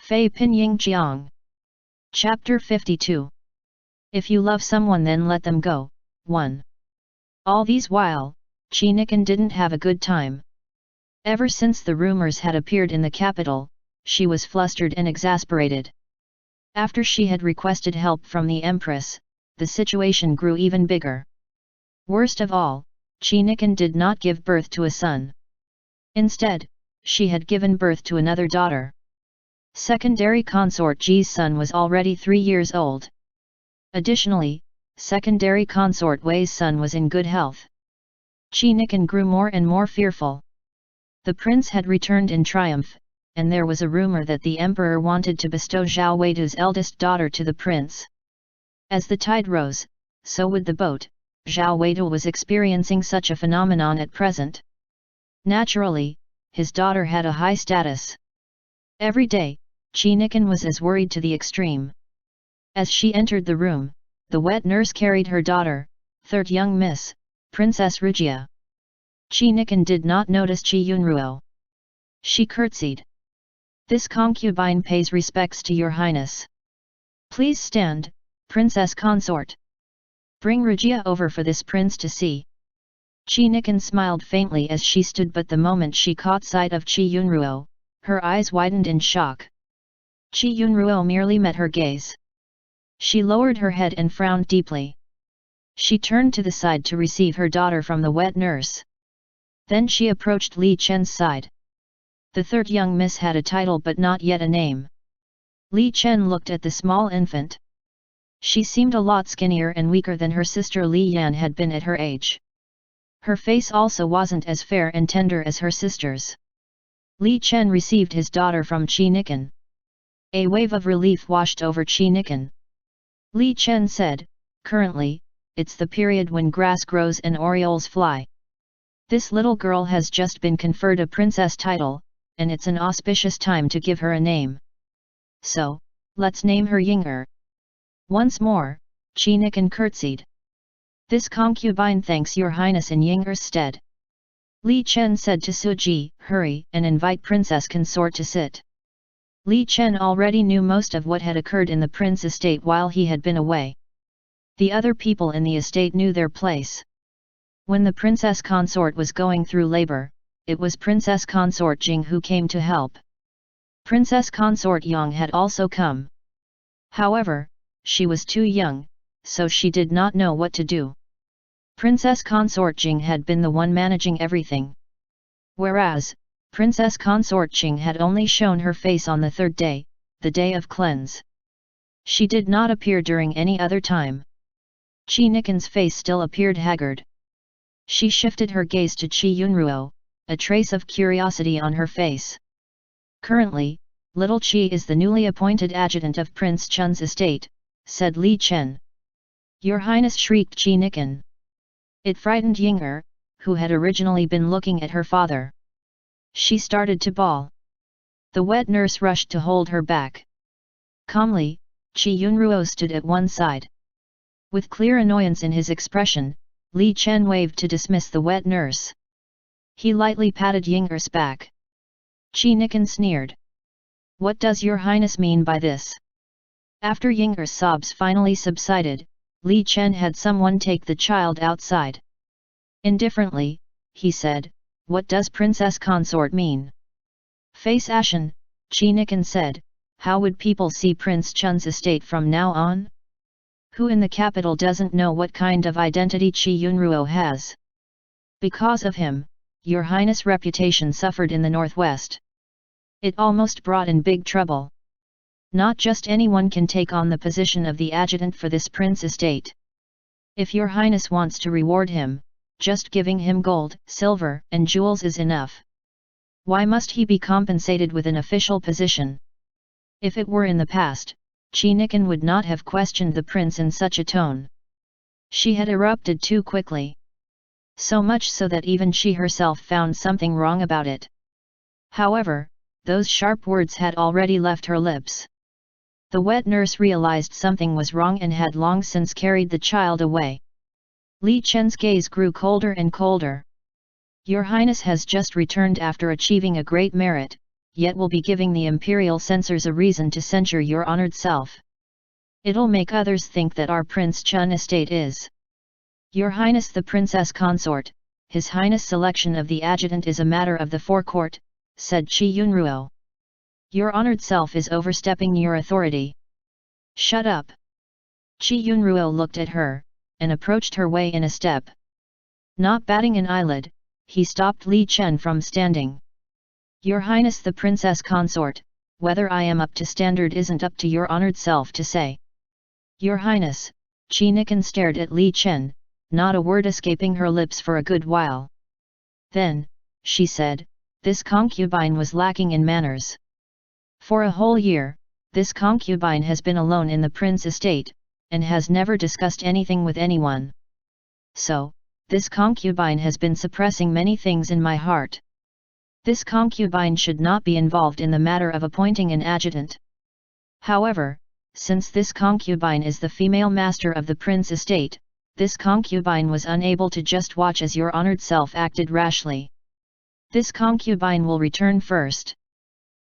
Fpyq Jiang. Chapter 52. If you love someone, then let them go. 1. All these while, Fpyq didn't have a good time. Ever since the rumors had appeared in the capital, she was flustered and exasperated. After she had requested help from the Empress, the situation grew even bigger. Worst of all, Fpyq did not give birth to a son. Instead, she had given birth to another daughter. Secondary Consort Ji's son was already 3 years old. Additionally, Secondary Consort Wei's son was in good health. Fpyq grew more and more fearful. The prince had returned in triumph, and there was a rumor that the emperor wanted to bestow Zhao Weidu's eldest daughter to the prince. As the tide rose, so would the boat. Zhao Weidu was experiencing such a phenomenon at present. Naturally, his daughter had a high status. Every day, Fpyq was as worried to the extreme. As she entered the room, the wet nurse carried her daughter, third young Miss, Princess Rugia. Fpyq did not notice Yunruo. She curtsied. "This concubine pays respects to your highness. Please stand, Princess Consort. Bring Rugia over for this prince to see." Fpyq smiled faintly as she stood, but the moment she caught sight of Yunruo, her eyes widened in shock. Yunruo merely met her gaze. She lowered her head and frowned deeply. She turned to the side to receive her daughter from the wet nurse. Then she approached Li Chen's side. The third young miss had a title but not yet a name. Li Chen looked at the small infant. She seemed a lot skinnier and weaker than her sister Li Yan had been at her age. Her face also wasn't as fair and tender as her sister's. Li Chen received his daughter from Fpyq. A wave of relief washed over Fpyq. Li Chen said, "Currently, it's the period when grass grows and orioles fly. This little girl has just been conferred a princess title, and it's an auspicious time to give her a name. So, let's name her Ying'er." Once more, Fpyq curtsied. "This concubine thanks your highness in Ying'er's stead." Li Chen said to Suji, "Hurry and invite Princess Consort to sit." Li Chen already knew most of what had occurred in the prince estate while he had been away. The other people in the estate knew their place. When the Princess Consort was going through labor, it was Princess Consort Jing who came to help. Princess Consort Yang had also come. However, she was too young, so she did not know what to do. Princess Consort Jing had been the one managing everything. Whereas, Princess Consort Jing had only shown her face on the third day, the day of cleanse. She did not appear during any other time. Fpyq's face still appeared haggard. She shifted her gaze to Yunruo, a trace of curiosity on her face. "Currently, little Qi is the newly appointed adjutant of Prince Chun's estate," said Li Chen. "Your Highness," shrieked Fpyq. It frightened Ying'er, who had originally been looking at her father. She started to bawl. The wet nurse rushed to hold her back. Calmly, Yunruo stood at one side. With clear annoyance in his expression, Li Chen waved to dismiss the wet nurse. He lightly patted Ying'er's back. Fpyq sneered. "What does your highness mean by this?" After Ying'er's sobs finally subsided, Li Chen had someone take the child outside. Indifferently, he said, "What does Princess Consort mean?" Face ashen, Fpyq said, "How would people see Prince Chun's estate from now on? Who in the capital doesn't know what kind of identity Yunruo has? Because of him, your highness' reputation suffered in the northwest. It almost brought in big trouble. Not just anyone can take on the position of the adjutant for this prince estate. If your highness wants to reward him, just giving him gold, silver, and jewels is enough. Why must he be compensated with an official position?" If it were in the past, Fpyq would not have questioned the prince in such a tone. She had erupted too quickly. So much so that even she herself found something wrong about it. However, those sharp words had already left her lips. The wet nurse realized something was wrong and had long since carried the child away. Li Chen's gaze grew colder and colder. "Your highness has just returned after achieving a great merit, yet will be giving the imperial censors a reason to censure your honored self. It'll make others think that our Prince Chun estate is. Your Highness the Princess Consort, His Highness' selection of the adjutant is a matter of the forecourt, said Qi Yunruo. Your honored self is overstepping your authority. Shut up. Qi Yunruo looked at her, and approached her way in a step. Not batting an eyelid, he stopped Li Chen from standing. Your Highness the Princess Consort, whether I am up to standard isn't up to your honored self to say. Your Highness, Qi Nikan stared at Li Chen, not a word escaping her lips for a good while. Then, she said, this concubine was lacking in manners. For a whole year, this concubine has been alone in the prince estate, and has never discussed anything with anyone. So, this concubine has been suppressing many things in my heart. This concubine should not be involved in the matter of appointing an adjutant. However, since this concubine is the female master of the prince estate, this concubine was unable to just watch as your honored self acted rashly. This concubine will return first.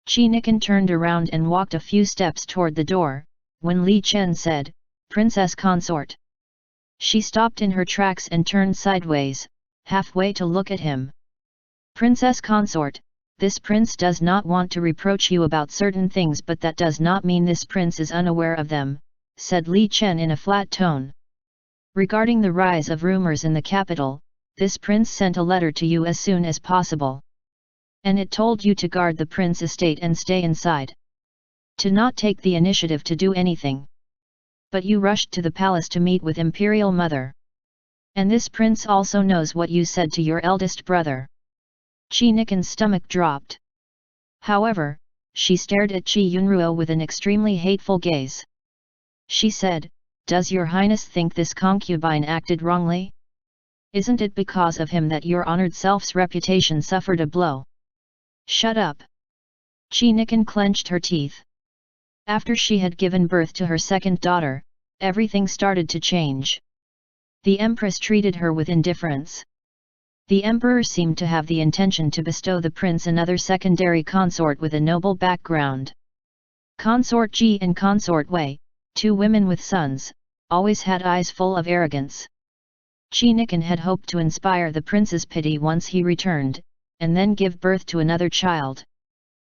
Qi Nikan turned around and walked a few steps toward the door, when Li Chen said, Princess Consort. She stopped in her tracks and turned sideways, halfway to look at him. Princess Consort, this prince does not want to reproach you about certain things, but that does not mean this prince is unaware of them, said Li Chen in a flat tone. Regarding the rise of rumors in the capital, this prince sent a letter to you as soon as possible. And it told you to guard the prince estate and stay inside. To not take the initiative to do anything. But you rushed to the palace to meet with Imperial Mother. And this prince also knows what you said to your eldest brother. Qi Nikan's stomach dropped. However, she stared at Qi Yunruo with an extremely hateful gaze. She said, Does your Highness think this concubine acted wrongly? Isn't it because of him that your honored self's reputation suffered a blow? Shut up. Qi Nikan clenched her teeth. After she had given birth to her second daughter, everything started to change. The Empress treated her with indifference. The Emperor seemed to have the intention to bestow the prince another secondary consort with a noble background. Consort Ji and Consort Wei, two women with sons, always had eyes full of arrogance. Qi Nikan had hoped to inspire the prince's pity once he returned, and then give birth to another child.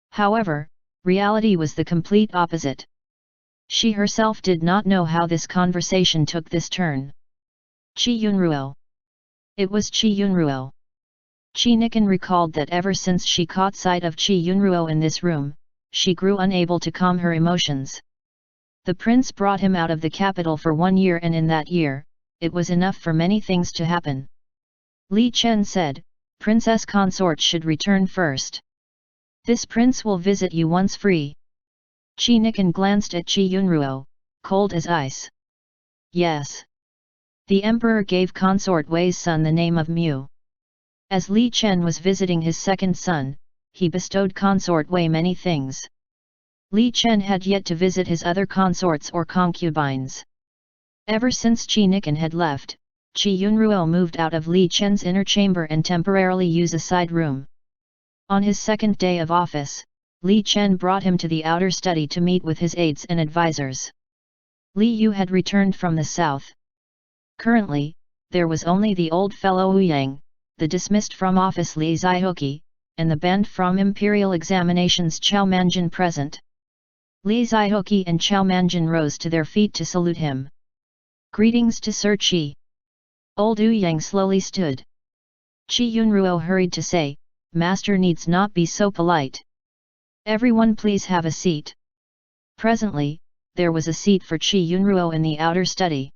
However, reality was the complete opposite. She herself did not know how this conversation took this turn. Qi Yunruo. It was Qi Yunruo. Qi Nikan recalled that ever since she caught sight of Qi Yunruo in this room, she grew unable to calm her emotions. The prince brought him out of the capital for 1 year, and in that year, it was enough for many things to happen. Li Chen said, Princess Consort should return first. This prince will visit you once free. Qi Nikan glanced at Qi Yunruo, cold as ice. Yes. The emperor gave Consort Wei's son the name of Mu. As Li Chen was visiting his second son, he bestowed Consort Wei many things. Li Chen had yet to visit his other consorts or concubines. Ever since Qi Nikan had left, Qi Yunruo moved out of Li Chen's inner chamber and temporarily used a side room. On his second day of office, Li Chen brought him to the outer study to meet with his aides and advisors. Li Yu had returned from the south. Currently, there was only the old fellow Wu Yang, the dismissed from office Li Zihoki, and the banned from imperial examinations Chao Manjin present. Li Zihoki and Chao Manjin rose to their feet to salute him. Greetings to Sir Qi. Old Wu Yang slowly stood. Qi Yunruo hurried to say, Master needs not be so polite. Everyone please have a seat. Presently, there was a seat for Qi Yunruo in the outer study.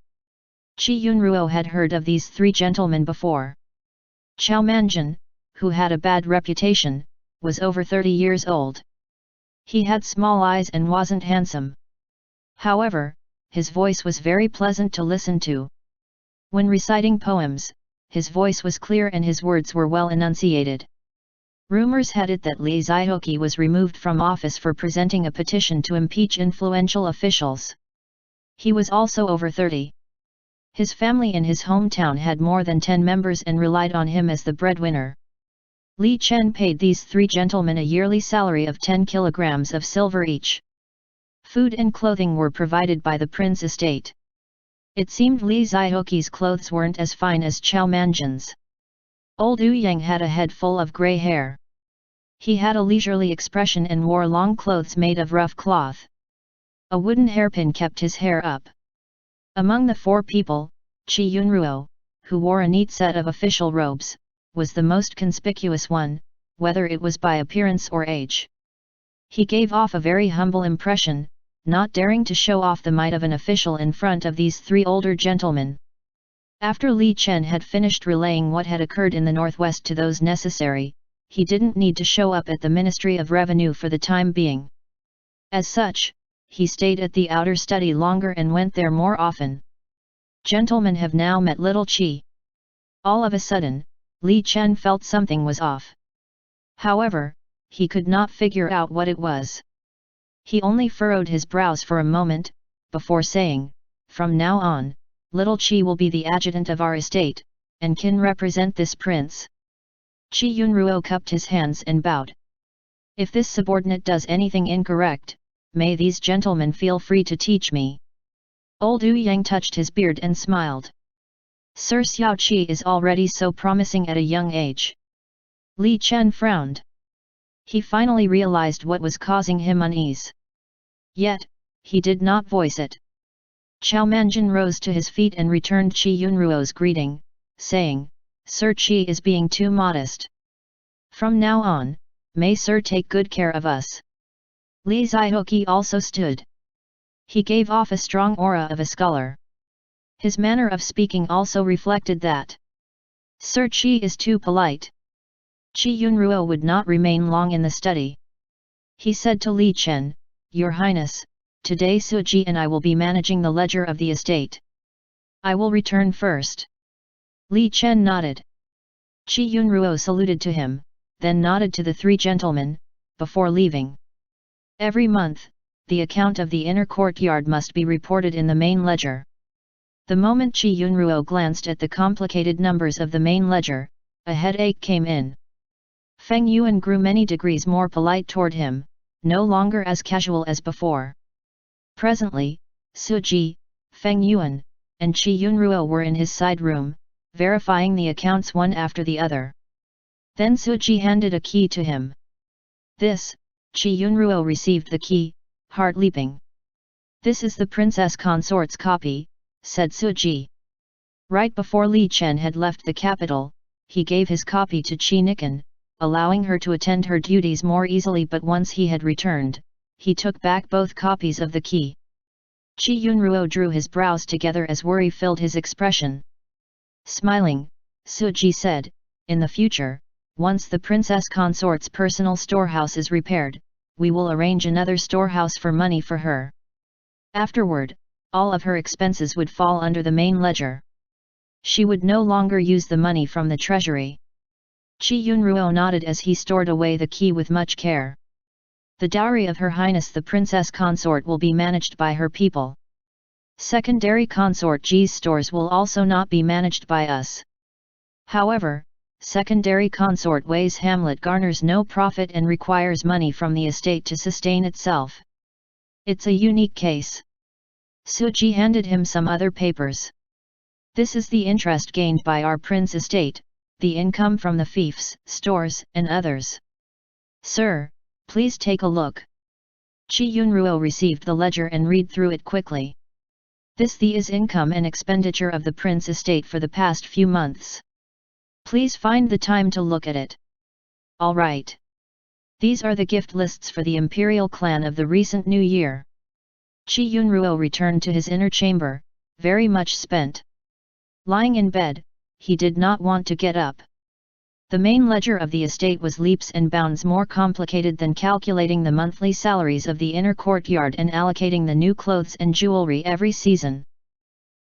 Qi Yunruo had heard of these three gentlemen before. Chao Manjin, who had a bad reputation, was over 30 years old. He had small eyes and wasn't handsome. However, his voice was very pleasant to listen to. When reciting poems, his voice was clear and his words were well enunciated. Rumors had it that Li Zihoki was removed from office for presenting a petition to impeach influential officials. He was also over 30. His family in his hometown had more than 10 members and relied on him as the breadwinner. Li Chen paid these 3 gentlemen a yearly salary of 10 kilograms of silver each. Food and clothing were provided by the prince estate. It seemed Li Zihoqi's clothes weren't as fine as Chao Manjin's. Old Yu Yang had a head full of grey hair. He had a leisurely expression and wore long clothes made of rough cloth. A wooden hairpin kept his hair up. Among the 4 people, Qi Yunruo, who wore a neat set of official robes, was the most conspicuous one, whether it was by appearance or age. He gave off a very humble impression, not daring to show off the might of an official in front of these 3 older gentlemen. After Li Chen had finished relaying what had occurred in the northwest to those necessary, he didn't need to show up at the Ministry of Revenue for the time being. As such, he stayed at the outer study longer and went there more often. Gentlemen have now met little Qi. All of a sudden, Li Chen felt something was off. However, he could not figure out what it was. He only furrowed his brows for a moment, before saying, "From now on, little Qi will be the adjutant of our estate, and can represent this prince." Qi Yunruo cupped his hands and bowed. "If this subordinate does anything incorrect, may these gentlemen feel free to teach me." Old Yu Yang touched his beard and smiled. "Sir Xiao Qi is already so promising at a young age." Li Chen frowned. He finally realized what was causing him unease. Yet, he did not voice it. Chao Manjin rose to his feet and returned Qi Yunruo's greeting, saying, "Sir Qi is being too modest. From now on, may Sir take good care of us." Li Zihoqi also stood. He gave off a strong aura of a scholar. His manner of speaking also reflected that. Sir Qi is too polite. Qi Yunruo would not remain long in the study. He said to Li Chen, "Your Highness, today Suji and I will be managing the ledger of the estate. I will return first." Li Chen nodded. Qi Yunruo saluted to him, then nodded to the 3 gentlemen, before leaving. Every month, the account of the inner courtyard must be reported in the main ledger. The moment Qi Yunruo glanced at the complicated numbers of the main ledger, a headache came in. Feng Yuan grew many degrees more polite toward him, no longer as casual as before. Presently, Suji, Feng Yuan, and Qi Yunruo were in his side room, verifying the accounts one after the other. Then Suji handed a key to him. This, Qi Yunruo received the key, heart leaping. "This is the Princess Consort's copy," said Suji. Right before Li Chen had left the capital, he gave his copy to Qi Nikan, allowing her to attend her duties more easily, but once he had returned, he took back both copies of the key. Qi Yunruo drew his brows together as worry filled his expression. Smiling, Suji said, "In the future, once the Princess Consort's personal storehouse is repaired, we will arrange another storehouse for money for her. Afterward, all of her expenses would fall under the main ledger. She would no longer use the money from the treasury." Qi Yunruo nodded as he stored away the key with much care. "The dowry of Her Highness the Princess Consort will be managed by her people. Secondary Consort G's stores will also not be managed by us. However, Secondary Consort Wei's hamlet garners no profit and requires money from the estate to sustain itself. It's a unique case." Suji handed him some other papers. "This is the interest gained by our prince estate, the income from the fiefs, stores, and others. Sir, please take a look." Qi Yunruo received the ledger and read through it quickly. "This is income and expenditure of the prince estate for the past few months. Please find the time to look at it." "All right. These are the gift lists for the imperial clan of the recent new year." Qi Yunruo returned to his inner chamber, very much spent. Lying in bed, he did not want to get up. The main ledger of the estate was leaps and bounds more complicated than calculating the monthly salaries of the inner courtyard and allocating the new clothes and jewelry every season.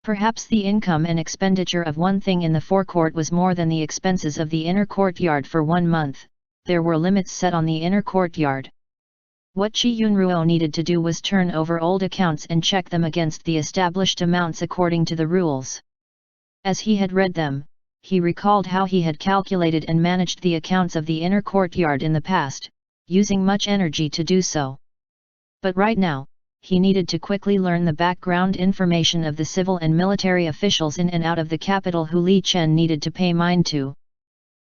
Perhaps the income and expenditure of one thing in the forecourt was more than the expenses of the inner courtyard for 1 month. There were limits set on the inner courtyard. What Qi Yunruo needed to do was turn over old accounts and check them against the established amounts according to the rules. As he had read them, he recalled how he had calculated and managed the accounts of the inner courtyard in the past, using much energy to do so. But right now, he needed to quickly learn the background information of the civil and military officials in and out of the capital who Li Chen needed to pay mind to.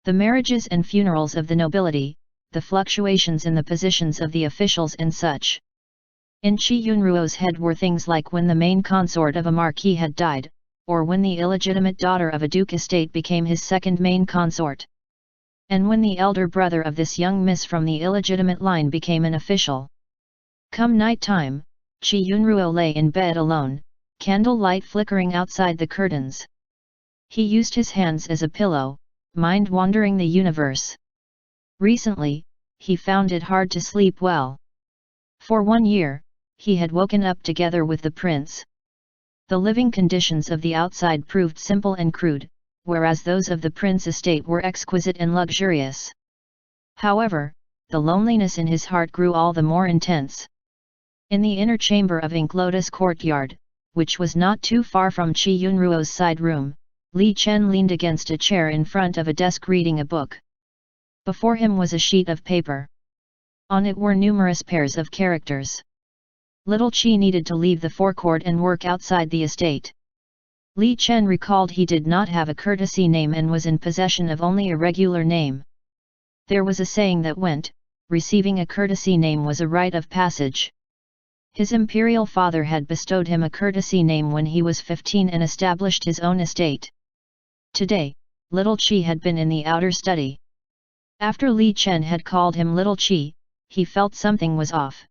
The marriages and funerals of the nobility, the fluctuations in the positions of the officials and such. In Qi Yunruo's head were things like when the main consort of a marquis had died, or when the illegitimate daughter of a duke estate became his second main consort. And when the elder brother of this young miss from the illegitimate line became an official. Come night time, Qi Yunruo lay in bed alone, candle light flickering outside the curtains. He used his hands as a pillow, mind wandering the universe. Recently, he found it hard to sleep well. For 1 year, he had woken up together with the prince. The living conditions of the outside proved simple and crude, whereas those of the prince estate were exquisite and luxurious. However, the loneliness in his heart grew all the more intense. In the inner chamber of Ink Lotus Courtyard, which was not too far from Qi Yunruo's side room, Li Chen leaned against a chair in front of a desk reading a book. Before him was a sheet of paper. On it were numerous pairs of characters. Little Qi needed to leave the forecourt and work outside the estate. Li Chen recalled he did not have a courtesy name and was in possession of only a regular name. There was a saying that went, receiving a courtesy name was a rite of passage. His imperial father had bestowed him a courtesy name when he was 15 and established his own estate. Today, Little Qi had been in the outer study. After Li Chen had called him Little Qi, he felt something was off.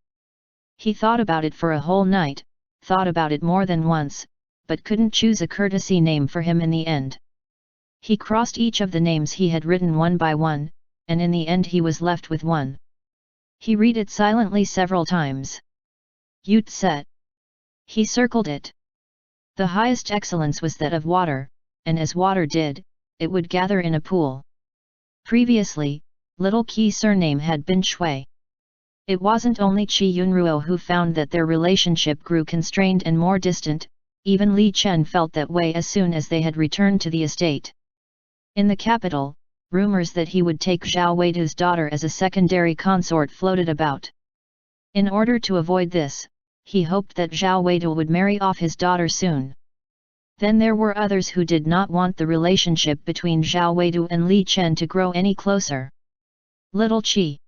He thought about it for a whole night, thought about it more than once, but couldn't choose a courtesy name for him in the end. He crossed each of the names he had written one by one, and in the end he was left with one. He read it silently several times. Yut Set. He circled it. The highest excellence was that of water, and as water did, it would gather in a pool. Previously, Little Qi's surname had been Shui. It wasn't only Qi Yunruo who found that their relationship grew constrained and more distant, even Li Chen felt that way as soon as they had returned to the estate. In the capital, rumors that he would take Zhao Weidu's daughter as a secondary consort floated about. In order to avoid this, he hoped that Zhao Weidu would marry off his daughter soon. Then there were others who did not want the relationship between Zhao Weidu and Li Chen to grow any closer. Little Qi.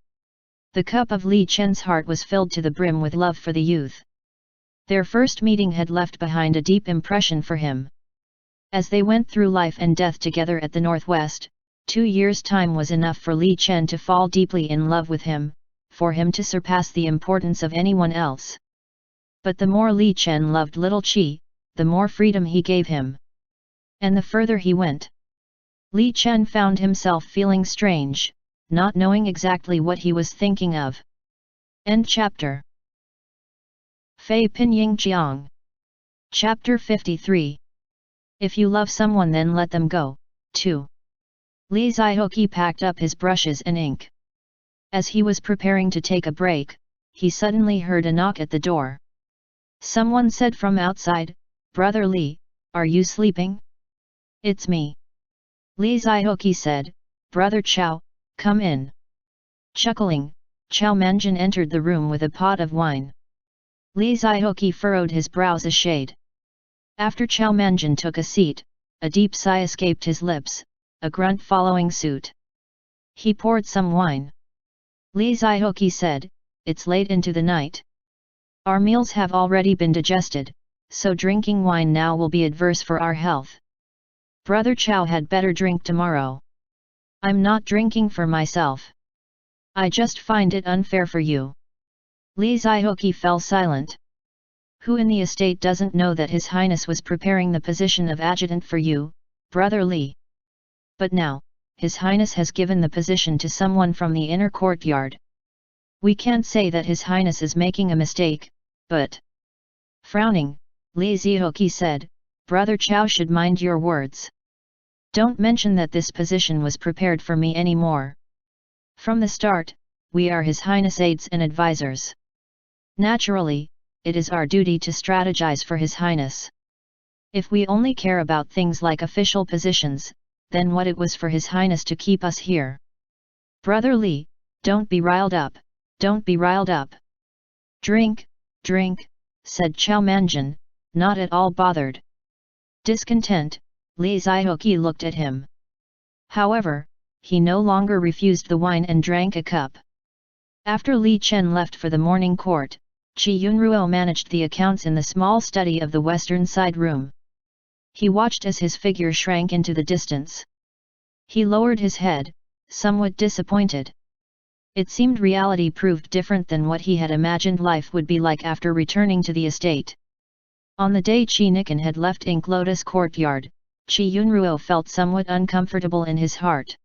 The cup of Li Chen's heart was filled to the brim with love for the youth. Their first meeting had left behind a deep impression for him. As they went through life and death together at the Northwest, 2 years' time was enough for Li Chen to fall deeply in love with him, for him to surpass the importance of anyone else. But the more Li Chen loved Little Qi, the more freedom he gave him. And the further he went. Li Chen found himself feeling strange, not knowing exactly what he was thinking of. End chapter. Fpyq Jiang. Chapter 53. If you love someone then let them go, 2. Li Zihoqi packed up his brushes and ink. As he was preparing to take a break, he suddenly heard a knock at the door. Someone said from outside, "Brother Li, are you sleeping?" "It's me." Li Zihoqi said, "Brother Chao, come in." Chuckling, Chao Manjin entered the room with a pot of wine. Li Zihoqi furrowed his brows a shade. After Chao Manjin took a seat, a deep sigh escaped his lips, a grunt following suit. He poured some wine. Li Zihoqi said, "It's late into the night. Our meals have already been digested, so drinking wine now will be adverse for our health. Brother Chao had better drink tomorrow." "I'm not drinking for myself. I just find it unfair for you." Li Zihoqi fell silent. "Who in the estate doesn't know that His Highness was preparing the position of adjutant for you, Brother Li? But now, His Highness has given the position to someone from the inner courtyard. We can't say that His Highness is making a mistake, but..." Frowning, Li Zihoqi said, "Brother Chao should mind your words. Don't mention that this position was prepared for me anymore. From the start, we are His Highness aides and advisors. Naturally, it is our duty to strategize for His Highness. If we only care about things like official positions, then what it was for His Highness to keep us here. Brother Li, don't be riled up, don't be riled up. Drink, drink, said Chao Manjin, not at all bothered. Discontent, Li Zihoqi looked at him. However, he no longer refused the wine and drank a cup. After Li Chen left for the morning court, Qi Yunruo managed the accounts in the small study of the western side room. He watched as his figure shrank into the distance. He lowered his head, somewhat disappointed. It seemed reality proved different than what he had imagined life would be like after returning to the estate. On the day Qi Nikan had left Ink Lotus courtyard, Qi Yunruo felt somewhat uncomfortable in his heart.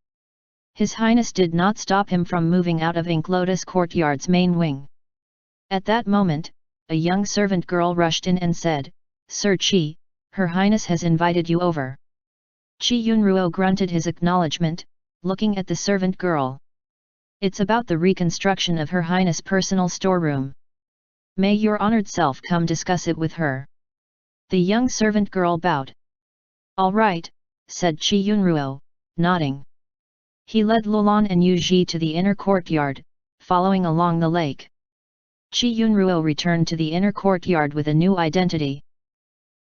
His Highness did not stop him from moving out of Ink Lotus courtyard's main wing. At that moment, a young servant girl rushed in and said, "Sir Qi, Her Highness has invited you over." Qi Yunruo grunted his acknowledgement, looking at the servant girl. "It's about the reconstruction of Her Highness' personal storeroom. May your honored self come discuss it with her." The young servant girl bowed. "All right," said Qi Yunruo, nodding. He led Lulan and Yu Ji to the inner courtyard, following along the lake. Qi Yunruo returned to the inner courtyard with a new identity.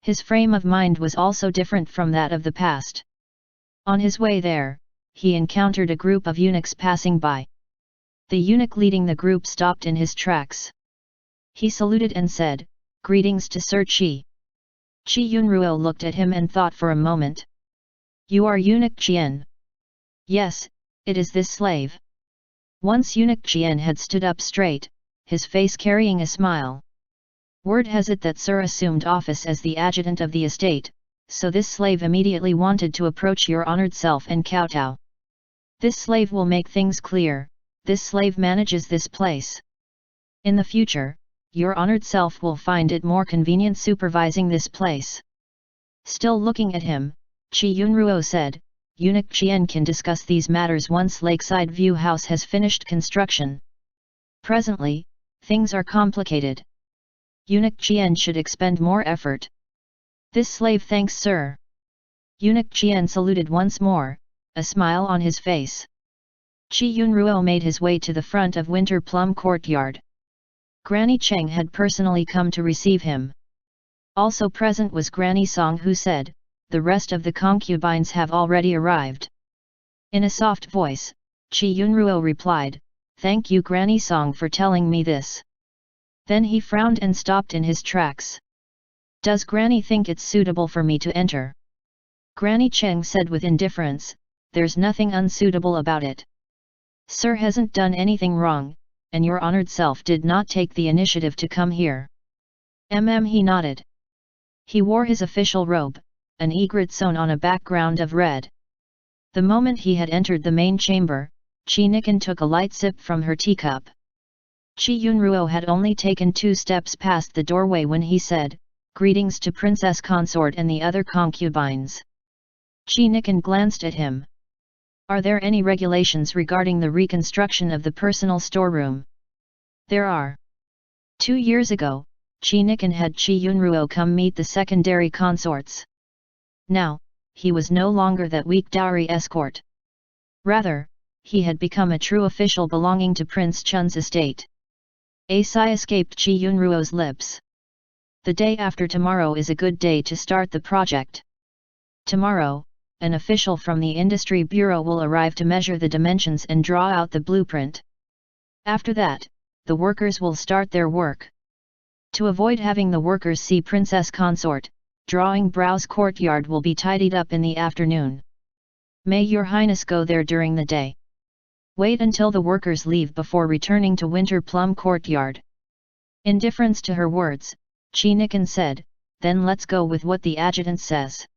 His frame of mind was also different from that of the past. On his way there, he encountered a group of eunuchs passing by. The eunuch leading the group stopped in his tracks. He saluted and said, "Greetings to Sir Qi." Qi Yunruo looked at him and thought for a moment. "You are eunuch Qian?" "Yes, it is this slave." Once eunuch Qian had stood up straight, his face carrying a smile. "Word has it that Sir assumed office as the adjutant of the estate, so this slave immediately wanted to approach your honored self and kowtow. This slave will make things clear, this slave manages this place. In the future, your honored self will find it more convenient supervising this place." Still looking at him, Qi Yunruo said, "Eunuch Qian can discuss these matters once Lakeside View House has finished construction. Presently, things are complicated. Eunuch Qian should expend more effort." "This slave thanks sir." Eunuch Qian saluted once more, a smile on his face. Qi Yunruo made his way to the front of Winter Plum Courtyard. Granny Cheng had personally come to receive him. Also present was Granny Song, who said, "The rest of the concubines have already arrived." In a soft voice, Qi Yunruo replied, "Thank you Granny Song for telling me this." Then he frowned and stopped in his tracks. "Does Granny think it's suitable for me to enter?" Granny Cheng said with indifference, "There's nothing unsuitable about it. Sir hasn't done anything wrong, and your honored self did not take the initiative to come here." He nodded. He wore his official robe, an egret sewn on a background of red. The moment he had entered the main chamber, Qi Nikan took a light sip from her teacup. Qi Yunruo had only taken 2 steps past the doorway when he said, "Greetings to Princess Consort and the other concubines." Qi Nikan glanced at him. "Are there any regulations regarding the reconstruction of the personal storeroom?" "There are." 2 years ago, Qi Nikan had Qi Yunruo come meet the secondary consorts. Now, he was no longer that weak dowry escort. Rather, he had become a true official belonging to Prince Chun's estate. A sigh escaped Qi Yunruo's lips. "The day after tomorrow is a good day to start the project. Tomorrow, an official from the Industry Bureau will arrive to measure the dimensions and draw out the blueprint. After that, the workers will start their work. To avoid having the workers see Princess Consort, Drawing Brow's courtyard will be tidied up in the afternoon. May your highness go there during the day. Wait until the workers leave before returning to Winter Plum Courtyard." In deference to her words, Qi Nikan said, "Then let's go with what the adjutant says.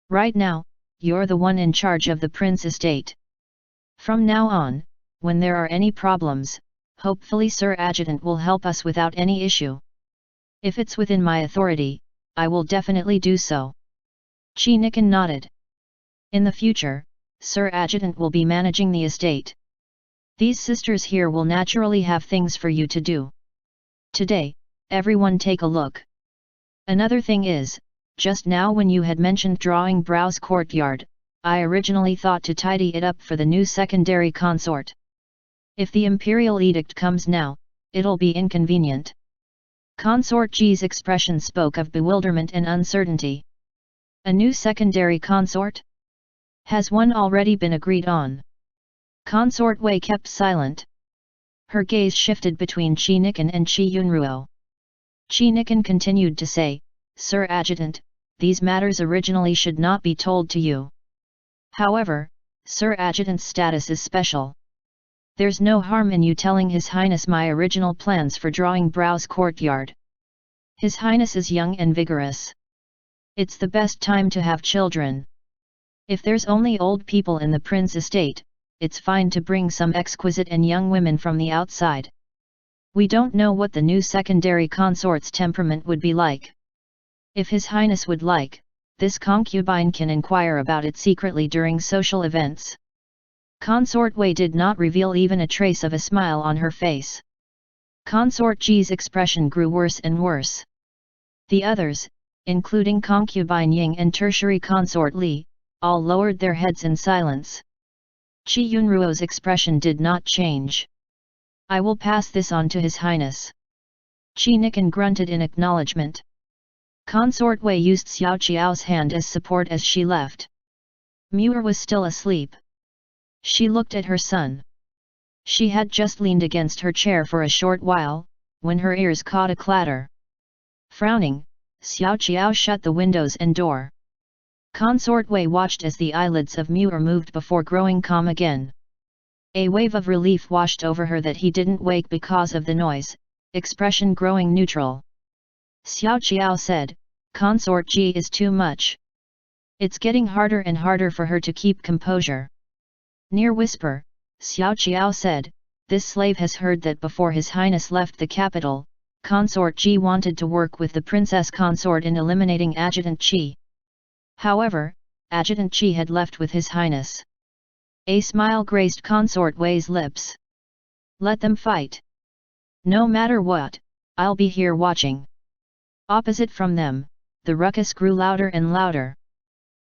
Right now, you're the one in charge of the Prince estate. From now on, when there are any problems, hopefully Sir Adjutant will help us without any issue. If it's within my authority, I will definitely do so." Qi Nikan nodded. "In the future, Sir Adjutant will be managing the estate. These sisters here will naturally have things for you to do. Today, everyone take a look. Another thing is, just now when you had mentioned Drawing Brow's courtyard, I originally thought to tidy it up for the new secondary consort. If the imperial edict comes now, it'll be inconvenient. Consort Ji's expression spoke of bewilderment and uncertainty. A new secondary consort? Has one already been agreed on? Consort Wei kept silent. Her gaze shifted between Qi Nikan and Qi Yunruo. Qi Nikan continued to say, Sir Adjutant, these matters originally should not be told to you. However, Sir Adjutant's status is special. There's no harm in you telling His Highness my original plans for drawing Brow's courtyard. His Highness is young and vigorous. It's the best time to have children. If there's only old people in the prince estate, it's fine to bring some exquisite and young women from the outside. We don't know what the new secondary consort's temperament would be like. If His Highness would like, this concubine can inquire about it secretly during social events. Consort Wei did not reveal even a trace of a smile on her face. Consort Ji's expression grew worse and worse. The others, including concubine Ying and tertiary consort Li, all lowered their heads in silence. Qi Yunruo's expression did not change. I will pass this on to His Highness. Qi Nikan grunted in acknowledgement. Consort Wei used Xiao Qiao's hand as support as she left. Muir was still asleep. She looked at her son. She had just leaned against her chair for a short while, when her ears caught a clatter. Frowning, Xiao Qiao shut the windows and door. Consort Wei watched as the eyelids of Muir moved before growing calm again. A wave of relief washed over her that he didn't wake because of the noise, expression growing neutral. Xiao Qiao said, Consort Ji is too much. It's getting harder and harder for her to keep composure. Near whisper, Xiao Qiao said, this slave has heard that before His Highness left the capital, Consort Ji wanted to work with the princess consort in eliminating Adjutant Qi. However, Adjutant Qi had left with His Highness. A smile graced Consort Wei's lips. Let them fight. No matter what, I'll be here watching. Opposite from them, the ruckus grew louder and louder.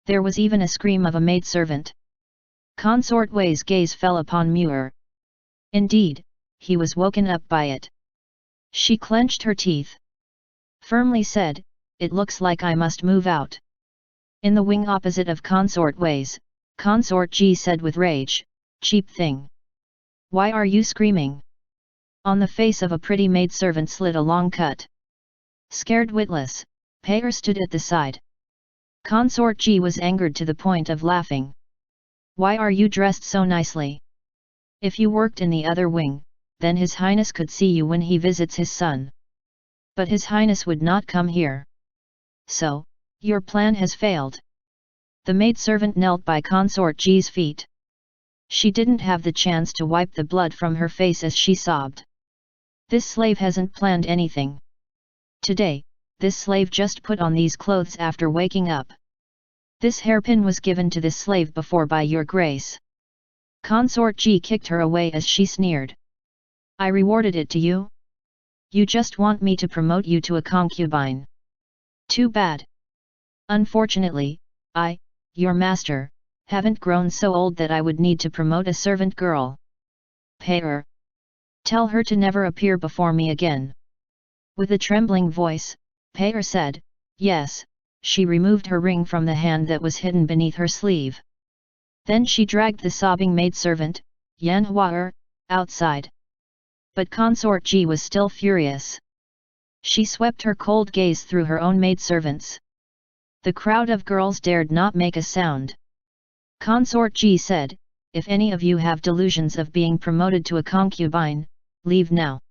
There was even a scream of a maidservant. Consort Wei's gaze fell upon Muir. Indeed, he was woken up by it. She clenched her teeth. Firmly said, it looks like I must move out. In the wing opposite of Consort Wei's, Consort Ji said with rage, cheap thing. Why are you screaming? On the face of a pretty maidservant slid a long cut. Scared witless, Pei stood at the side. Consort Ji was angered to the point of laughing. Why are you dressed so nicely? If you worked in the other wing, then His Highness could see you when he visits his son. But His Highness would not come here. So, your plan has failed. The maidservant knelt by Consort Ji's feet. She didn't have the chance to wipe the blood from her face as she sobbed. This slave hasn't planned anything. Today, this slave just put on these clothes after waking up. This hairpin was given to this slave before by your grace. Consort Ji kicked her away as she sneered. I rewarded it to you? You just want me to promote you to a concubine. Too bad. Unfortunately, I, your master, haven't grown so old that I would need to promote a servant girl. Pei. Tell her to never appear before me again. With a trembling voice, Pei said, yes. She removed her ring from the hand that was hidden beneath her sleeve. Then she dragged the sobbing maidservant, Yan Hua, outside. But Consort Ji was still furious. She swept her cold gaze through her own maidservants. The crowd of girls dared not make a sound. Consort Ji said, if any of you have delusions of being promoted to a concubine, leave now.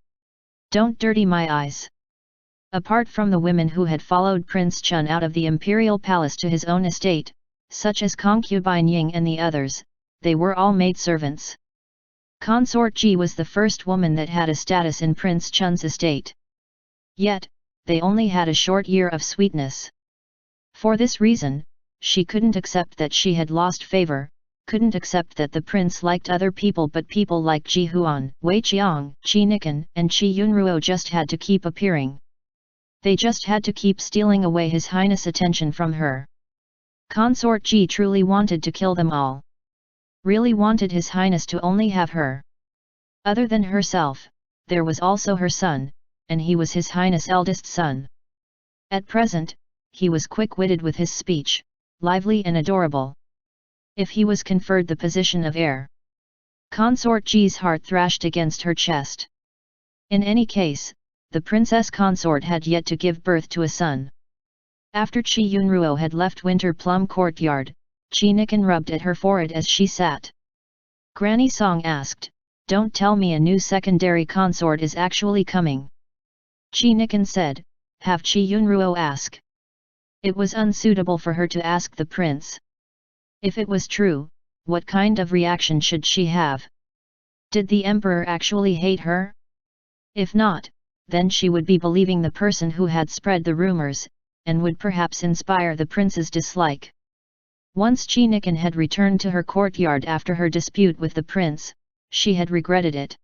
Don't dirty my eyes. Apart from the women who had followed Prince Chun out of the imperial palace to his own estate, such as concubine Ying and the others, they were all maidservants. Consort Ji was the first woman that had a status in Prince Chun's estate. Yet, they only had a short year of sweetness. For this reason, she couldn't accept that she had lost favor, couldn't accept that the prince liked other people, but people like Ji Huan, Wei Qiang, Qi Nikan and Qi Yunruo just had to keep appearing. They just had to keep stealing away His Highness' attention from her. Consort Ji truly wanted to kill them all. Really wanted His Highness to only have her. Other than herself, there was also her son, and he was His Highness' eldest son. At present, he was quick-witted with his speech, lively and adorable. If he was conferred the position of heir, Consort Ji's heart thrashed against her chest. In any case, the princess consort had yet to give birth to a son. After Chi Yunruo had left Winter Plum Courtyard, Chi Nikan rubbed at her forehead as she sat. Granny Song asked, "Don't tell me a new secondary consort is actually coming." Chi Nikan said, "Have Chi Yunruo ask." It was unsuitable for her to ask the prince. If it was true, what kind of reaction should she have? Did the emperor actually hate her? If not, then she would be believing the person who had spread the rumors, and would perhaps inspire the prince's dislike. Once Chi Nikan had returned to her courtyard after her dispute with the prince, she had regretted it.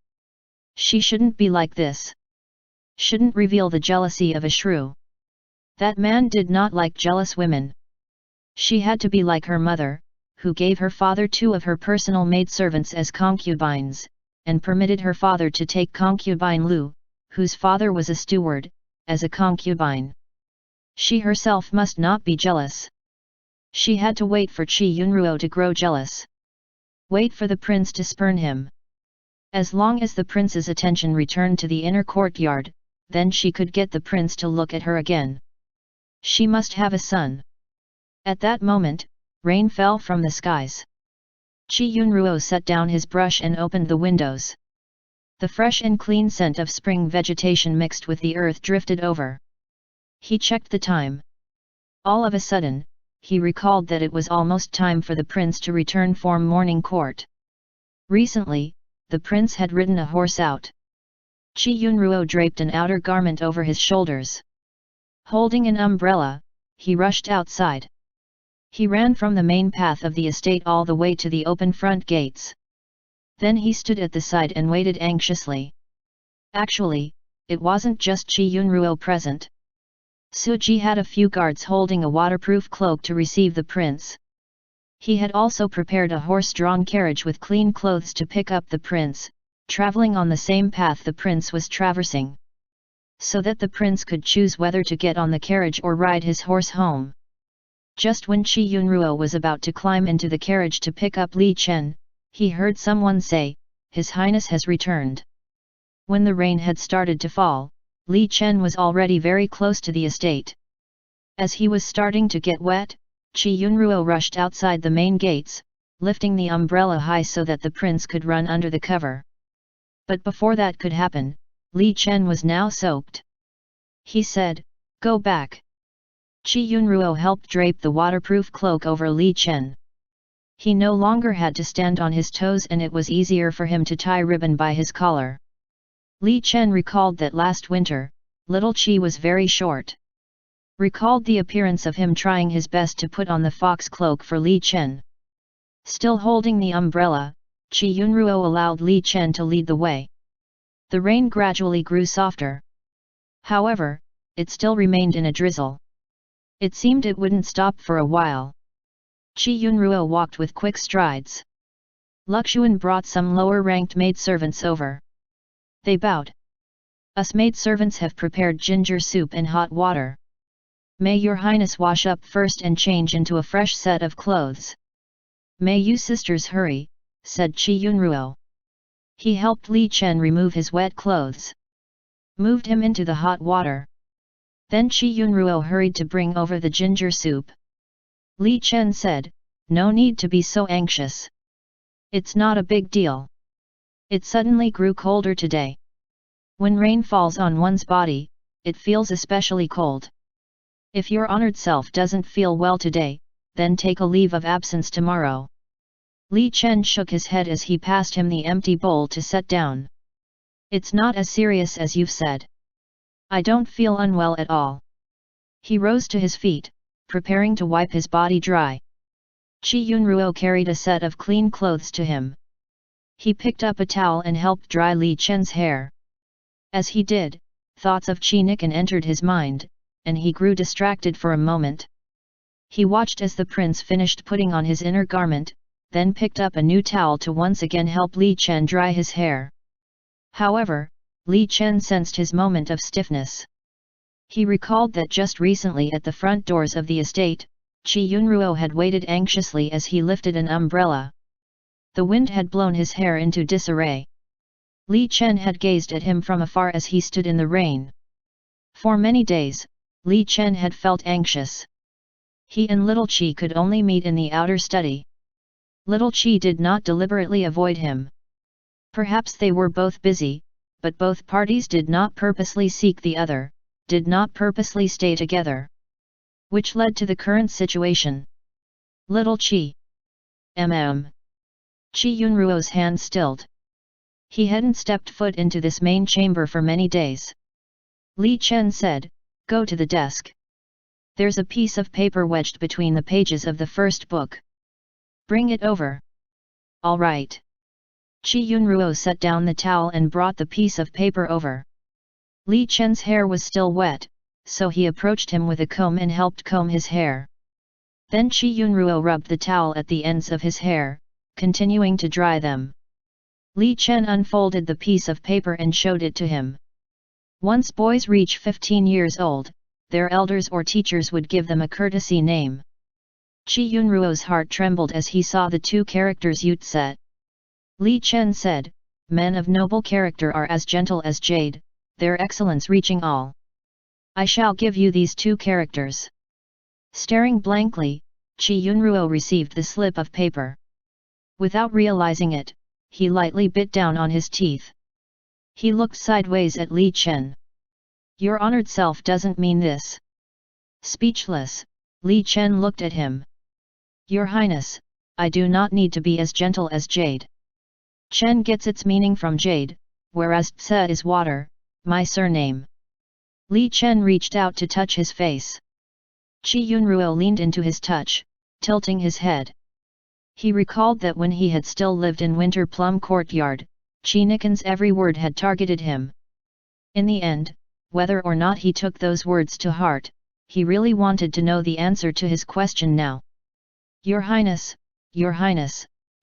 She shouldn't be like this. Shouldn't reveal the jealousy of a shrew. That man did not like jealous women. She had to be like her mother, who gave her father 2 of her personal maidservants as concubines, and permitted her father to take concubine Lu, whose father was a steward, as a concubine. She herself must not be jealous. She had to wait for Chi Yunruo to grow jealous. Wait for the prince to spurn him. As long as the prince's attention returned to the inner courtyard, then she could get the prince to look at her again. She must have a son. At that moment, rain fell from the skies. Chi Yunruo set down his brush and opened the windows. The fresh and clean scent of spring vegetation mixed with the earth drifted over. He checked the time. All of a sudden, he recalled that it was almost time for the prince to return for morning court. Recently, the prince had ridden a horse out. Chi Yunruo draped an outer garment over his shoulders. Holding an umbrella, he rushed outside. He ran from the main path of the estate all the way to the open front gates. Then he stood at the side and waited anxiously. Actually, it wasn't just Chi Yunruo present. Suji had a few guards holding a waterproof cloak to receive the prince. He had also prepared a horse-drawn carriage with clean clothes to pick up the prince, traveling on the same path the prince was traversing, so that the prince could choose whether to get on the carriage or ride his horse home. Just when Chi Yunruo was about to climb into the carriage to pick up Li Chen, he heard someone say, "His Highness has returned." When the rain had started to fall, Li Chen was already very close to the estate. As he was starting to get wet, Chi Yunruo rushed outside the main gates, lifting the umbrella high so that the prince could run under the cover. But before that could happen, Li Chen was now soaked. He said, "Go back." Chi Yunruo helped drape the waterproof cloak over Li Chen. He no longer had to stand on his toes and it was easier for him to tie ribbon by his collar. Li Chen recalled that last winter, little Chi was very short. Recalled the appearance of him trying his best to put on the fox cloak for Li Chen. Still holding the umbrella, Chi Yunruo allowed Li Chen to lead the way. The rain gradually grew softer. However, it still remained in a drizzle. It seemed it wouldn't stop for a while. Chi Yunruo walked with quick strides. Luxuan brought some lower-ranked maidservants over. They bowed. "Us maidservants have prepared ginger soup and hot water. May your highness wash up first and change into a fresh set of clothes." "May you sisters hurry," said Chi Yunruo. He helped Li Chen remove his wet clothes. Moved him into the hot water. Then Chi Yunruo hurried to bring over the ginger soup. Li Chen said, "No need to be so anxious. It's not a big deal. It suddenly grew colder today. When rain falls on one's body, it feels especially cold. If your honored self doesn't feel well today, then take a leave of absence tomorrow." Li Chen shook his head as he passed him the empty bowl to set down. "It's not as serious as you've said. I don't feel unwell at all." He rose to his feet, preparing to wipe his body dry. Chi Yunruo carried a set of clean clothes to him. He picked up a towel and helped dry Li Chen's hair. As he did, thoughts of Chi Nikan entered his mind, and he grew distracted for a moment. He watched as the prince finished putting on his inner garment, then picked up a new towel to once again help Li Chen dry his hair. However, Li Chen sensed his moment of stiffness. He recalled that just recently at the front doors of the estate, Qi Yunruo had waited anxiously as he lifted an umbrella. The wind had blown his hair into disarray. Li Chen had gazed at him from afar as he stood in the rain. For many days, Li Chen had felt anxious. He and Little Qi could only meet in the outer study. Little Qi did not deliberately avoid him. Perhaps they were both busy, but both parties did not purposely seek the other, did not purposely stay together. Which led to the current situation. Little Qi. Qi Yunruo's hand stilled. He hadn't stepped foot into this main chamber for many days. Li Chen said, "Go to the desk. There's a piece of paper wedged between the pages of the first book. Bring it over." "All right." Qi Yunruo set down the towel and brought the piece of paper over. Li Chen's hair was still wet, so he approached him with a comb and helped comb his hair. Then Qi Yunruo rubbed the towel at the ends of his hair, continuing to dry them. Li Chen unfolded the piece of paper and showed it to him. Once boys reach 15 years old, their elders or teachers would give them a courtesy name. Qi Yunruo's heart trembled as he saw the two characters Yutset. Li Chen said, "Men of noble character are as gentle as jade, their excellence reaching all. I shall give you these two characters." Staring blankly, Qi Yunruo received the slip of paper. Without realizing it, he lightly bit down on his teeth. He looked sideways at Li Chen. "Your honored self doesn't mean this." Speechless, Li Chen looked at him. "Your Highness, I do not need to be as gentle as jade. Chen gets its meaning from jade, whereas Tse is water, my surname." Li Chen reached out to touch his face. Qi Yunruo leaned into his touch, tilting his head. He recalled that when he had still lived in Winter Plum Courtyard, Qi Nikan's every word had targeted him. In the end, whether or not he took those words to heart, he really wanted to know the answer to his question now. Your Highness,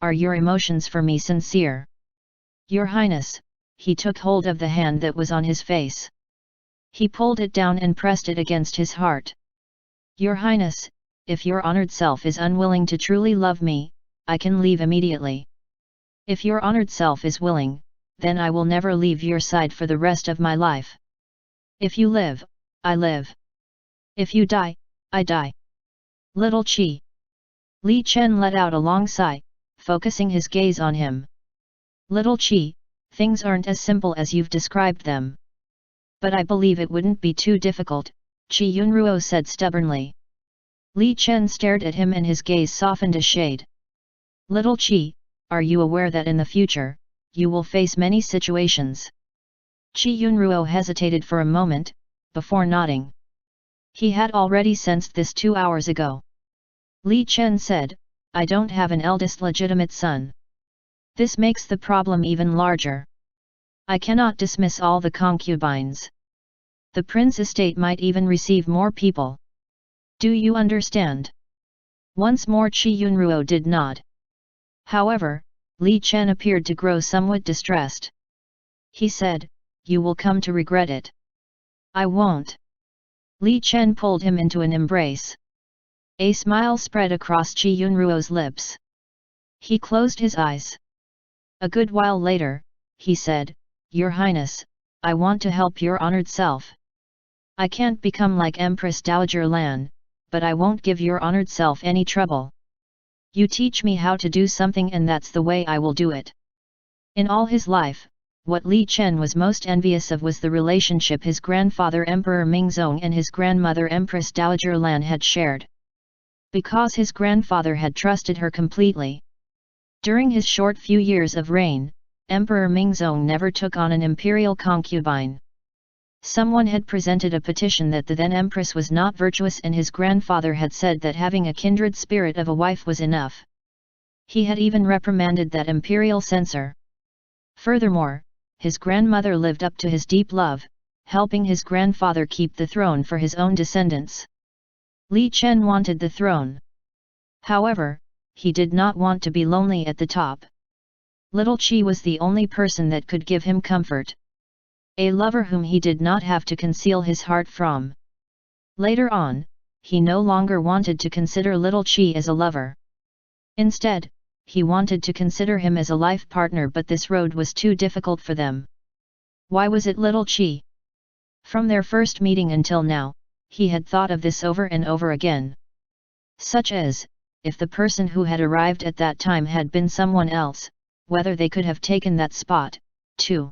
are your emotions for me sincere?" "Your Highness," he took hold of the hand that was on his face. He pulled it down and pressed it against his heart. "Your Highness, if your honored self is unwilling to truly love me, I can leave immediately. If your honored self is willing, then I will never leave your side for the rest of my life. If you live, I live. If you die, I die." Little Qi. Li Chen let out a long sigh, focusing his gaze on him. "Little Qi, things aren't as simple as you've described them. But I believe it wouldn't be too difficult," Qi Yunruo said stubbornly. Li Chen stared at him and his gaze softened a shade. "Little Qi, are you aware that in the future, you will face many situations?" Qi Yunruo hesitated for a moment, before nodding. He had already sensed this 2 hours ago. Li Chen said, "I don't have an eldest legitimate son. This makes the problem even larger. I cannot dismiss all the concubines. The prince estate might even receive more people. Do you understand?" Once more Qi Yunruo did nod. However, Li Chen appeared to grow somewhat distressed. He said, "You will come to regret it." "I won't." Li Chen pulled him into an embrace. A smile spread across Qi Yunruo's lips. He closed his eyes. A good while later, he said, "Your Highness, I want to help your honored self. I can't become like Empress Dowager Lan, but I won't give your honored self any trouble. You teach me how to do something and that's the way I will do it." In all his life, what Li Chen was most envious of was the relationship his grandfather Emperor Mingzong and his grandmother Empress Dowager Lan had shared. Because his grandfather had trusted her completely. During his short few years of reign, Emperor Mingzong never took on an imperial concubine. Someone had presented a petition that the then empress was not virtuous and his grandfather had said that having a kindred spirit of a wife was enough. He had even reprimanded that imperial censor. Furthermore, his grandmother lived up to his deep love, helping his grandfather keep the throne for his own descendants. Li Chen wanted the throne. However, he did not want to be lonely at the top. Little Qi was the only person that could give him comfort. A lover whom he did not have to conceal his heart from. Later on, he no longer wanted to consider Little Qi as a lover. Instead, he wanted to consider him as a life partner, but this road was too difficult for them. Why was it Little Qi? From their first meeting until now, he had thought of this over and over again. Such as, if the person who had arrived at that time had been someone else, whether they could have taken that spot, too.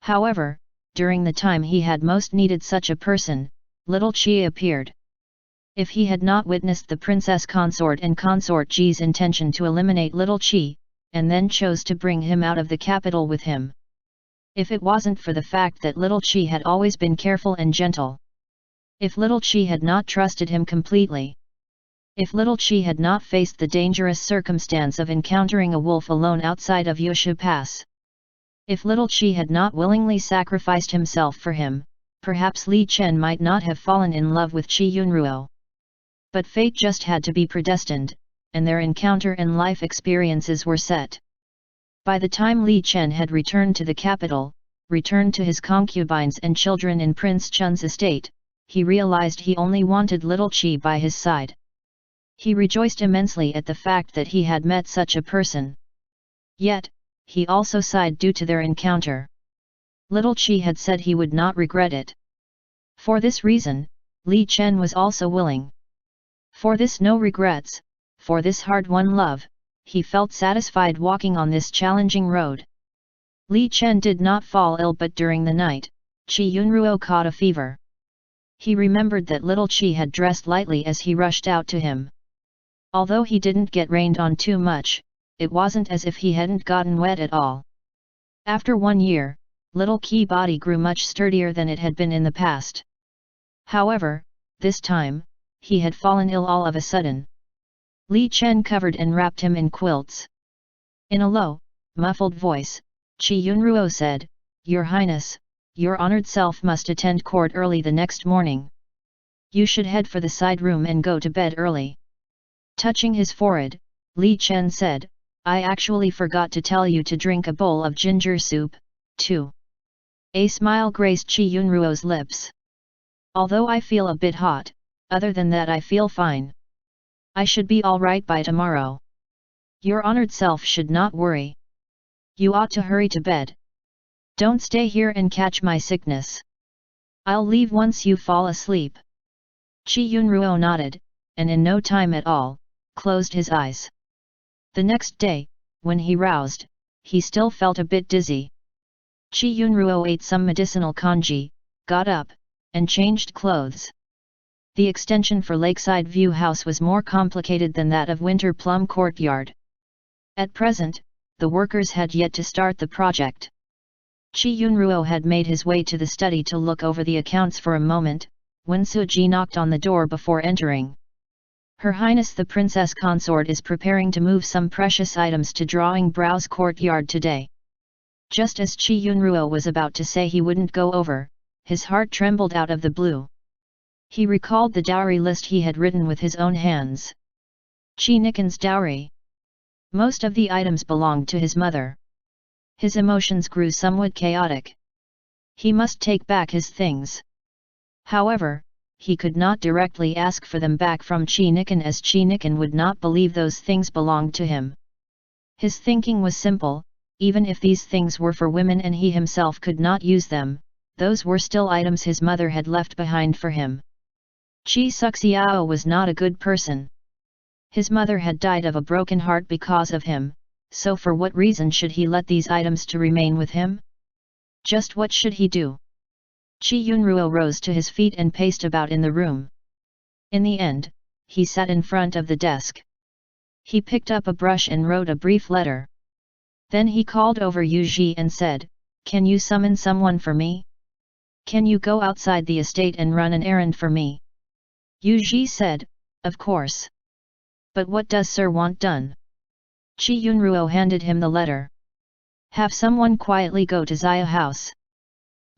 However, during the time he had most needed such a person, Little Qi appeared. If he had not witnessed the Princess Consort and Consort Ji's intention to eliminate Little Qi, and then chose to bring him out of the capital with him. If it wasn't for the fact that Little Qi had always been careful and gentle. If Little Qi had not trusted him completely. If Little Qi had not faced the dangerous circumstance of encountering a wolf alone outside of Yuè Hóu Pass. If Little Qi had not willingly sacrificed himself for him, perhaps Li Chen might not have fallen in love with Qi Yunruo. But fate just had to be predestined, and their encounter and life experiences were set. By the time Li Chen had returned to the capital, returned to his concubines and children in Prince Chun's estate, he realized he only wanted Little Qi by his side. He rejoiced immensely at the fact that he had met such a person. Yet, he also sighed due to their encounter. Little Qi had said he would not regret it. For this reason, Li Chen was also willing. For this no regrets, for this hard-won love, he felt satisfied walking on this challenging road. Li Chen did not fall ill, but during the night, Qi Yunruo caught a fever. He remembered that Little Qi had dressed lightly as he rushed out to him. Although he didn't get rained on too much, it wasn't as if he hadn't gotten wet at all. After 1 year, Little Qi's body grew much sturdier than it had been in the past. However, this time, he had fallen ill all of a sudden. Li Chen covered and wrapped him in quilts. In a low, muffled voice, Qi Yunruo said, "Your Highness, your honored self must attend court early the next morning. You should head for the side room and go to bed early." Touching his forehead, Li Chen said, "I actually forgot to tell you to drink a bowl of ginger soup, too." A smile graced Qi Yunruo's lips. "Although I feel a bit hot, other than that I feel fine. I should be all right by tomorrow. Your honored self should not worry. You ought to hurry to bed. Don't stay here and catch my sickness. I'll leave once you fall asleep." Qi Yunruo nodded, and in no time at all, closed his eyes. The next day, when he roused, he still felt a bit dizzy. Qi Yunruo ate some medicinal congee, got up, and changed clothes. The extension for Lakeside View House was more complicated than that of Winter Plum Courtyard. At present, the workers had yet to start the project. Qi Yunruo had made his way to the study to look over the accounts for a moment, when Suji knocked on the door before entering. "Her Highness the Princess Consort is preparing to move some precious items to Drawing Brow's courtyard today." Just as Qi Yunruo was about to say he wouldn't go over, his heart trembled out of the blue. He recalled the dowry list he had written with his own hands. Qi Nikan's dowry. Most of the items belonged to his mother. His emotions grew somewhat chaotic. He must take back his things. However, he could not directly ask for them back from Qi Nikan, as Qi Nikan would not believe those things belonged to him. His thinking was simple: even if these things were for women and he himself could not use them, those were still items his mother had left behind for him. Qi Suxiao was not a good person. His mother had died of a broken heart because of him, so for what reason should he let these items to remain with him? Just what should he do? Qi Yunruo rose to his feet and paced about in the room. In the end, he sat in front of the desk. He picked up a brush and wrote a brief letter. Then he called over Yu Ji and said, "Can you summon someone for me? Can you go outside the estate and run an errand for me?" Yu Ji said, "Of course. But what does Sir want done?" Qi Yunruo handed him the letter. "Have someone quietly go to Xia house.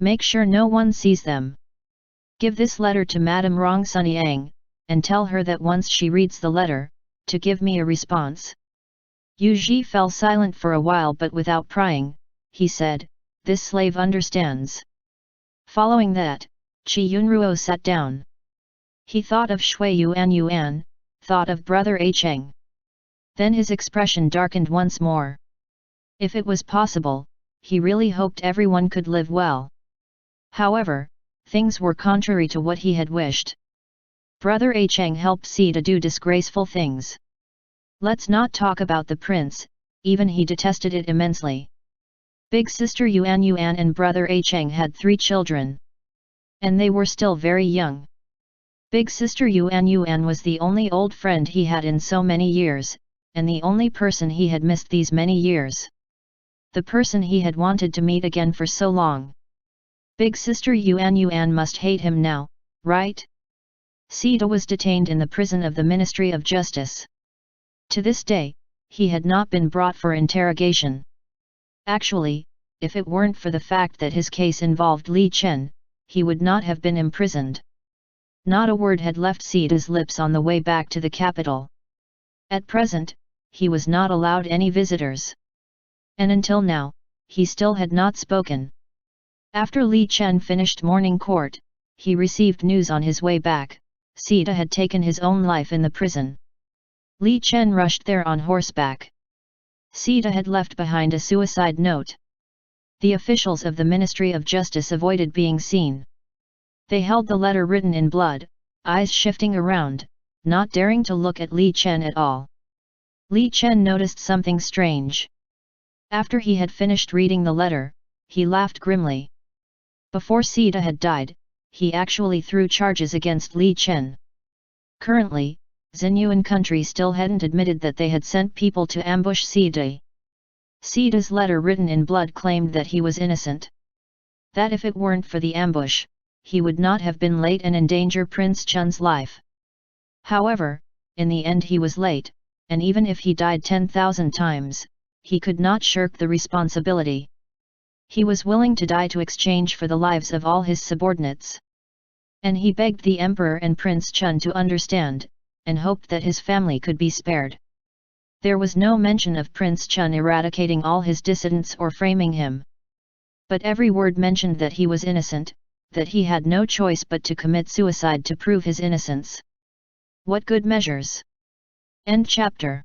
Make sure no one sees them. Give this letter to Madame Rong Sunyang, and tell her that once she reads the letter, to give me a response." Yu Ji fell silent for a while, but without prying, he said, "This slave understands." Following that, Qi Yunruo sat down. He thought of Shui Yuan, thought of brother A Cheng. Then his expression darkened once more. If it was possible, he really hoped everyone could live well. However, things were contrary to what he had wished. Brother A Cheng helped Si to do disgraceful things. Let's not talk about the prince, even he detested it immensely. Big sister Yuan and brother A Cheng had 3 children. And they were still very young. Big sister Yuan was the only old friend he had in so many years, and the only person he had missed these many years. The person he had wanted to meet again for so long. Big sister Yuan must hate him now, right? Sita was detained in the prison of the Ministry of Justice. To this day, he had not been brought for interrogation. Actually, if it weren't for the fact that his case involved Li Chen, he would not have been imprisoned. Not a word had left Sita's lips on the way back to the capital. At present, he was not allowed any visitors. And until now, he still had not spoken. After Li Chen finished morning court, he received news on his way back. Sita had taken his own life in the prison. Li Chen rushed there on horseback. Sita had left behind a suicide note. The officials of the Ministry of Justice avoided being seen. They held the letter written in blood, eyes shifting around, not daring to look at Li Chen at all. Li Chen noticed something strange. After he had finished reading the letter, he laughed grimly. Before Sita had died, he actually threw charges against Li Chen. Currently, Xinyuan country still hadn't admitted that they had sent people to ambush Sita. Sita's letter written in blood claimed that he was innocent. That if it weren't for the ambush, he would not have been late and endanger Prince Chun's life. However, in the end he was late, and even if he died 10,000 times, he could not shirk the responsibility. He was willing to die to exchange for the lives of all his subordinates. And he begged the Emperor and Prince Chun to understand, and hoped that his family could be spared. There was no mention of Prince Chun eradicating all his dissidents or framing him. But every word mentioned that he was innocent, that he had no choice but to commit suicide to prove his innocence. What good measures! End chapter.